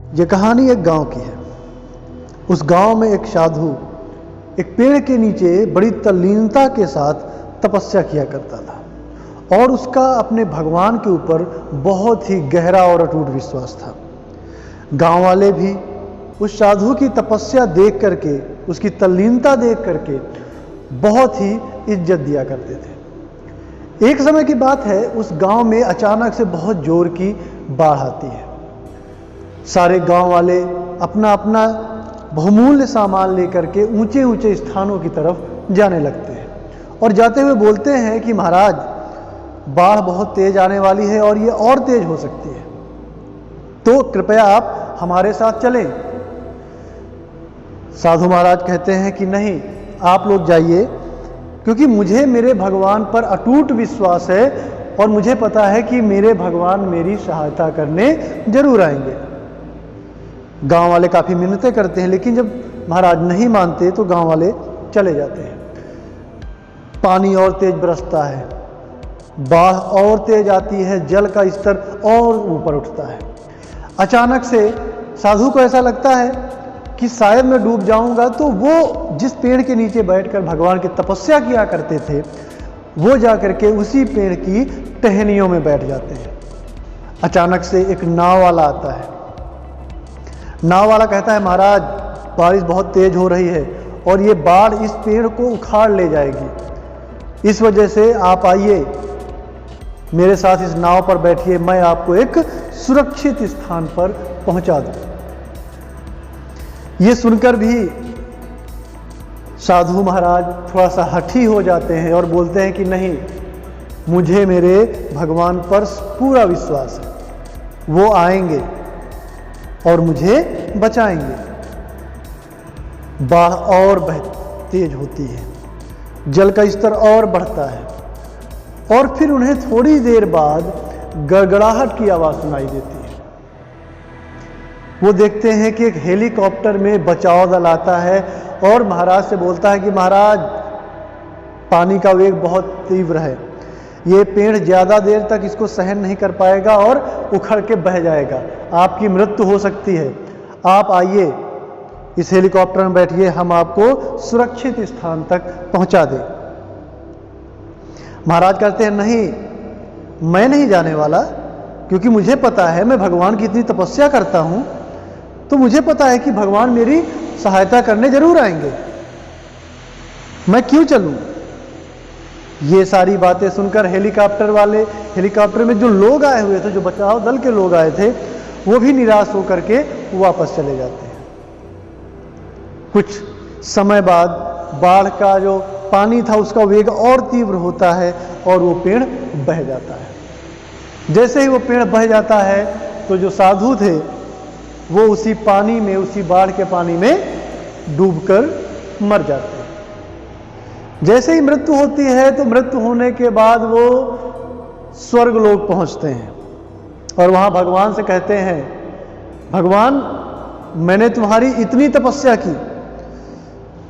ये कहानी एक गांव की है। उस गांव में एक साधु एक पेड़ के नीचे बड़ी तल्लीनता के साथ तपस्या किया करता था और उसका अपने भगवान के ऊपर बहुत ही गहरा और अटूट विश्वास था। गांव वाले भी उस साधु की तपस्या देख करके, उसकी तल्लीनता देख करके बहुत ही इज्जत दिया करते थे। एक समय की बात है, उस गांव में अचानक से बहुत जोर की बाढ़ आती है। सारे गांव वाले अपना अपना बहुमूल्य सामान लेकर के ऊंचे ऊंचे स्थानों की तरफ जाने लगते हैं और जाते हुए बोलते हैं कि महाराज, बाढ़ बहुत तेज आने वाली है और ये और तेज हो सकती है, तो कृपया आप हमारे साथ चलें। साधु महाराज कहते हैं कि नहीं, आप लोग जाइए, क्योंकि मुझे मेरे भगवान पर अटूट विश्वास है और मुझे पता है कि मेरे भगवान मेरी सहायता करने जरूर आएंगे। गांव वाले काफ़ी मिन्नतें करते हैं, लेकिन जब महाराज नहीं मानते तो गांव वाले चले जाते हैं। पानी और तेज बरसता है, बाढ़ और तेज आती है, जल का स्तर और ऊपर उठता है। अचानक से साधु को ऐसा लगता है कि शायद मैं डूब जाऊंगा, तो वो जिस पेड़ के नीचे बैठकर भगवान की तपस्या किया करते थे, वो जाकर के उसी पेड़ की टहनियों में बैठ जाते हैं। अचानक से एक नाव वाला आता है। नाव वाला कहता है, महाराज, बारिश बहुत तेज हो रही है और ये बाढ़ इस पेड़ को उखाड़ ले जाएगी, इस वजह से आप आइए, मेरे साथ इस नाव पर बैठिए, मैं आपको एक सुरक्षित स्थान पर पहुंचा दूं। ये सुनकर भी साधु महाराज थोड़ा सा हठी हो जाते हैं और बोलते हैं कि नहीं, मुझे मेरे भगवान पर पूरा विश्वास है, वो आएंगे और मुझे बचाएंगे। बाढ़ और तेज होती है, जल का स्तर और बढ़ता है और फिर उन्हें थोड़ी देर बाद गड़गड़ाहट की आवाज सुनाई देती है। वो देखते हैं कि एक हेलीकॉप्टर में बचाव दल आता है और महाराज से बोलता है कि महाराज, पानी का वेग बहुत तीव्र है, ये पेड़ ज़्यादा देर तक इसको सहन नहीं कर पाएगा और उखड़ के बह जाएगा, आपकी मृत्यु हो सकती है, आप आइए, इस हेलीकॉप्टर में बैठिए, हम आपको सुरक्षित स्थान तक पहुंचा दें। महाराज कहते हैं, नहीं, मैं नहीं जाने वाला, क्योंकि मुझे पता है, मैं भगवान की इतनी तपस्या करता हूं, तो मुझे पता है कि भगवान मेरी सहायता करने जरूर आएंगे, मैं क्यों चलूं। ये सारी बातें सुनकर हेलीकॉप्टर में जो लोग आए हुए थे, जो बचाव दल के लोग आए थे, वो भी निराश होकर के वापस चले जाते हैं। कुछ समय बाद बाढ़ का जो पानी था उसका वेग और तीव्र होता है और वो पेड़ बह जाता है। जैसे ही वो पेड़ बह जाता है तो जो साधु थे वो उसी पानी में, उसी बाढ़ के पानी में डूबकर मर जाते हैं। जैसे ही मृत्यु होती है तो मृत्यु होने के बाद वो स्वर्ग लोक पहुंचते हैं और वहां भगवान से कहते हैं, भगवान, मैंने तुम्हारी इतनी तपस्या की,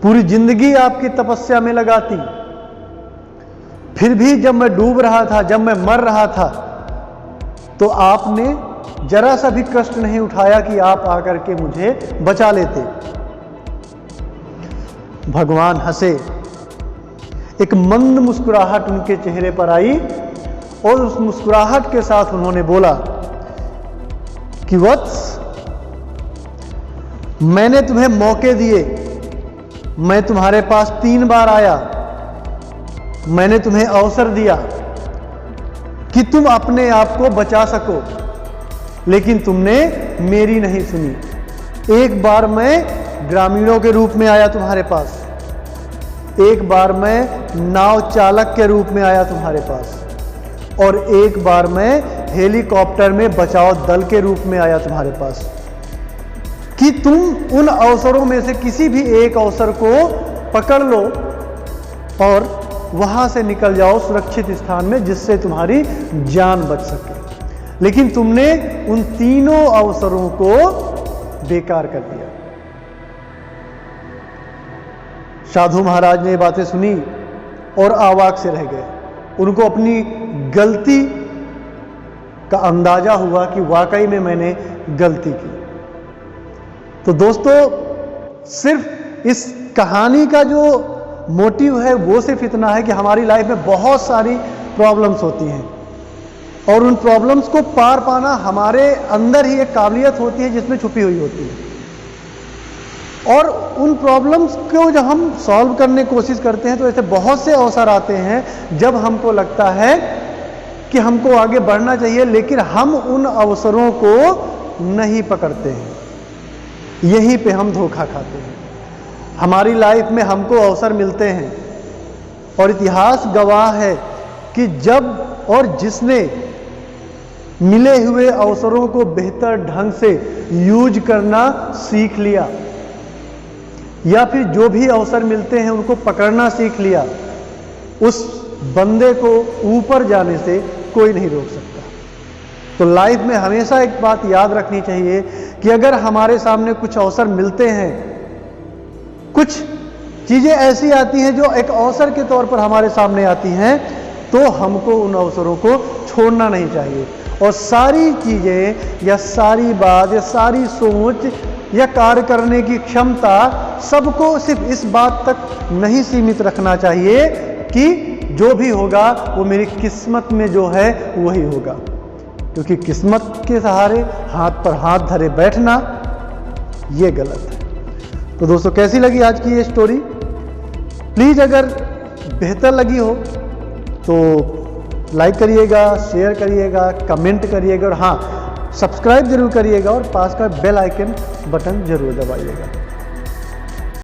पूरी जिंदगी आपकी तपस्या में लगाती, फिर भी जब मैं डूब रहा था, जब मैं मर रहा था, तो आपने जरा सा भी कष्ट नहीं उठाया कि आप आकर के मुझे बचा लेते। भगवान हंसे, एक मंद मुस्कुराहट उनके चेहरे पर आई और उस मुस्कुराहट के साथ उन्होंने बोला कि वत्स, मैंने तुम्हें मौके दिए, मैं तुम्हारे पास 3 बार आया, मैंने तुम्हें अवसर दिया कि तुम अपने आप को बचा सको, लेकिन तुमने मेरी नहीं सुनी। एक बार मैं ग्रामीणों के रूप में आया तुम्हारे पास, एक बार मैं नाव चालक के रूप में आया तुम्हारे पास, और एक बार मैं हेलीकॉप्टर में बचाव दल के रूप में आया तुम्हारे पास, कि तुम उन अवसरों में से किसी भी एक अवसर को पकड़ लो और वहां से निकल जाओ सुरक्षित स्थान में, जिससे तुम्हारी जान बच सके। लेकिन तुमने उन तीनों अवसरों को बेकार कर दिया। साधु महाराज ने ये बातें सुनी और अवाक से रह गए। उनको अपनी गलती का अंदाजा हुआ कि वाकई में मैंने गलती की। तो दोस्तों, सिर्फ इस कहानी का जो मोटिव है वो सिर्फ इतना है कि हमारी लाइफ में बहुत सारी प्रॉब्लम्स होती हैं और उन प्रॉब्लम्स को पार पाना हमारे अंदर ही एक काबिलियत होती है जिसमें छुपी हुई होती है। और उन प्रॉब्लम्स को जब हम सॉल्व करने की कोशिश करते हैं तो ऐसे बहुत से अवसर आते हैं जब हमको लगता है कि हमको आगे बढ़ना चाहिए, लेकिन हम उन अवसरों को नहीं पकड़ते हैं। यहीं पे हम धोखा खाते हैं। हमारी लाइफ में हमको अवसर मिलते हैं और इतिहास गवाह है कि जब और जिसने मिले हुए अवसरों को बेहतर ढंग से यूज करना सीख लिया या फिर जो भी अवसर मिलते हैं उनको पकड़ना सीख लिया, उस बंदे को ऊपर जाने से कोई नहीं रोक सकता। तो लाइफ में हमेशा एक बात याद रखनी चाहिए कि अगर हमारे सामने कुछ अवसर मिलते हैं, कुछ चीजें ऐसी आती हैं जो एक अवसर के तौर पर हमारे सामने आती हैं, तो हमको उन अवसरों को छोड़ना नहीं चाहिए और सारी चीजें या सारी बात या सारी सोच या कार्य करने की क्षमता सबको सिर्फ इस बात तक नहीं सीमित रखना चाहिए कि जो भी होगा वो मेरी किस्मत में जो है वही होगा, क्योंकि किस्मत के सहारे हाथ पर हाथ धरे बैठना ये गलत है। तो दोस्तों, कैसी लगी आज की ये स्टोरी? प्लीज़ अगर बेहतर लगी हो तो लाइक करिएगा, शेयर करिएगा, कमेंट करिएगा और हाँ, सब्सक्राइब जरूर करिएगा और पास का बेल आइकन बटन जरूर दबाइएगा।